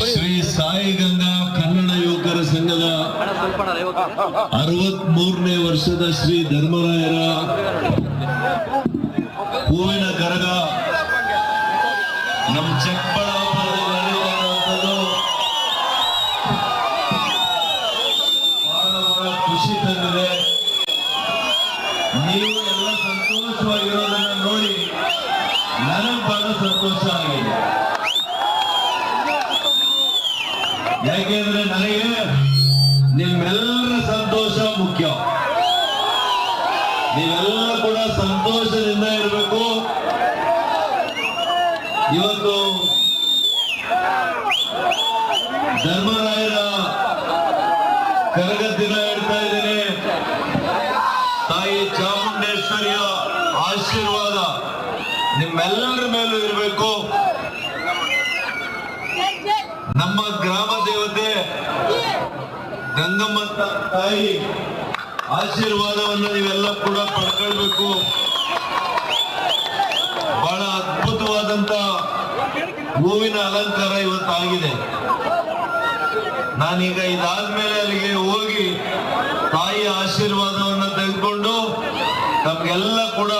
ಶ್ರೀ ಸಾಯಿ ಗಂಗಾ ಕನ್ನಡ ಯುವಕರ ಸಂಘದ 63ನೇ ವರ್ಷದ ಶ್ರೀ ಧರ್ಮರಾಯರ ಹೂವಿನ ಕರಗ ನಮ್ಮ ಚಿಕ್ಕಬಳ್ಳಾಪುರದಲ್ಲಿ ನಡೆಯುವಂಥದ್ದು ಬಹಳ ಖುಷಿ ತಂದಿದೆ. ನೀವು ಎಲ್ಲ ಸಂತೋಷವಾಗಿರೋದನ್ನ ನೋಡಿ ನನಗೆ ಬಹಳ ಸಂತೋಷ ಆಗಿದೆ. ಯಾಕೆಂದ್ರೆ ನನಗೆ ನಿಮ್ಮೆಲ್ಲರ ಸಂತೋಷ ಮುಖ್ಯ. ನೀವೆಲ್ಲ ಕೂಡ ಸಂತೋಷದಿಂದ ಇರಬೇಕು. ಇವತ್ತು ಧರ್ಮರಾಯರ ಕರಗ ದಿನ ಹೇಳ್ತಾ ಇದ್ದೀನಿ. ತಾಯಿ ಚಾಮುಂಡೇಶ್ವರಿಯ ಆಶೀರ್ವಾದ ನಿಮ್ಮೆಲ್ಲರ ಮೇಲೂ ಇರಬೇಕು. ನಮ್ಮ ಗ್ರಾಮ ದೇವತೆ ಗಂಗಮ್ಮ ತಾಯಿ ಆಶೀರ್ವಾದವನ್ನು ನೀವೆಲ್ಲ ಕೂಡ ಪಡ್ಕೊಳ್ಬೇಕು. ಬಹಳ ಅದ್ಭುತವಾದಂತ ಹೂವಿನ ಅಲಂಕಾರ ಇವತ್ತಾಗಿದೆ. ನಾನೀಗ ಇದಾದ್ಮೇಲೆ ಅಲ್ಲಿಗೆ ಹೋಗಿ ತಾಯಿ ಆಶೀರ್ವಾದವನ್ನ ತೆಗೆದುಕೊಂಡು ನಮ್ಗೆಲ್ಲ ಕೂಡ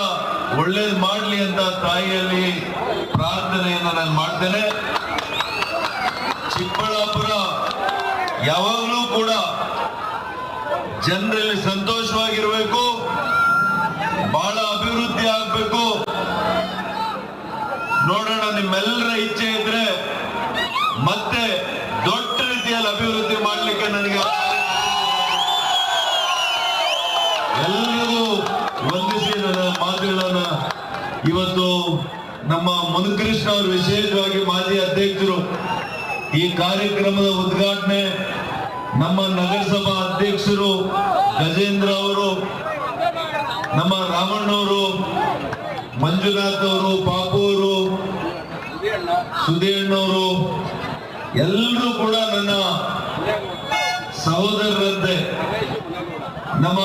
ಒಳ್ಳೇದು ಮಾಡ್ಲಿ ಅಂತ ತಾಯಿಯಲ್ಲಿ ಪ್ರಾರ್ಥನೆಯನ್ನ ನಾನು ಮಾಡ್ತೇನೆ. ಚಿಕ್ಕಬಳ್ಳಾಪುರ ಯಾವಾಗಲೂ ಕೂಡ ಜನರಲ್ಲಿ ಸಂತೋಷವಾಗಿರ್ಬೇಕು, ಬಹಳ ಅಭಿವೃದ್ಧಿ ಆಗ್ಬೇಕು. ನೋಡೋಣ, ನಿಮ್ಮೆಲ್ಲರ ಇಚ್ಛೆ ಇದ್ರೆ ಮತ್ತೆ ದೊಡ್ಡ ರೀತಿಯಲ್ಲಿ ಅಭಿವೃದ್ಧಿ ಮಾಡಲಿಕ್ಕೆ ನನಗೆ ಎಲ್ಲರಿಗೂ ವಂದಿಸಿ ನನ್ನ ಮಾತುಗಳನ್ನ ಇವತ್ತು ನಮ್ಮ ಮುನಿಕೃಷ್ಣ ಅವರು ವಿಶೇಷವಾಗಿ ಮಾಜಿ ಅಧ್ಯಕ್ಷರು ಈ ಕಾರ್ಯಕ್ರಮದ ಉದ್ಘಾಟನೆ ನಮ್ಮ ನಗರಸಭಾ ಅಧ್ಯಕ್ಷರು ಗಜೇಂದ್ರ ಅವರು, ನಮ್ಮ ರಾಮಣ್ಣವರು, ಮಂಜುನಾಥ್ ಅವರು, ಪಾಪು ಅವರು, ಸುಧೀಣ್ಣವರು ಎಲ್ಲರೂ ಕೂಡ ನನ್ನ ಸಹೋದರರಂತೆ. ನಮ್ಮ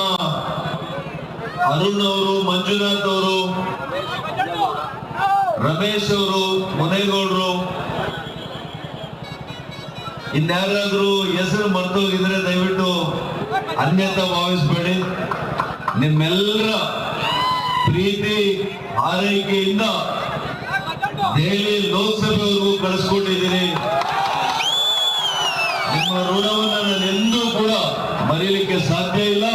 ಅರುಣ್ ಅವರು, ಮಂಜುನಾಥ್ ಅವರು, ರಮೇಶ್ ಅವರು, ಮುನೇಗೌಡರು, ಇನ್ಯಾರಾದ್ರೂ ಹೆಸರು ಮರ್ತೋಗಿದ್ರೆ ದಯವಿಟ್ಟು ಅನ್ಯತಾ ಭಾವಿಸ್ಬೇಡಿ. ನಿಮ್ಮೆಲ್ಲರ ಪ್ರೀತಿ ಆರೈಕೆಯಿಂದ ದೆಹಲಿ ಲೋಕಸಭೆವರೆಗೂ ಕಳಿಸ್ಕೊಟ್ಟಿದ್ದೀನಿ. ನಿಮ್ಮ ಋಣವನ್ನು ನಾನು ಎಂದೂ ಕೂಡ ಮರೀಲಿಕ್ಕೆ ಸಾಧ್ಯ ಇಲ್ಲ.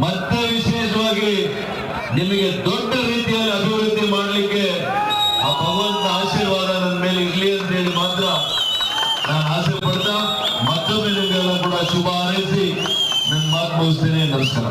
ಮತ್ತೆ ವಿಶೇಷವಾಗಿ ನಿಮಗೆ ದೊಡ್ಡ ರೀತಿಯಲ್ಲಿ ಅಭಿವೃದ್ಧಿ ಮಾಡಲಿಕ್ಕೆ ಆ ಭಗವಂತ ಆಶೀರ್ವಾದ ನನ್ನ ಮೇಲೆ ಇರ್ಲಿ ಅಂತ ಹೇಳಿ ಮಾತ್ರ ನಾನು ಆಸೆ ಪಡ್ತಾ ಮತ್ತೊಮ್ಮೆ ನಿಮಗೆಲ್ಲ ಕೂಡ ಶುಭ ಹಾರೈಸಿ ನನ್ನ ಮಾತು ಮುಗಿಸ್ತೇನೆ. ನಮಸ್ಕಾರ.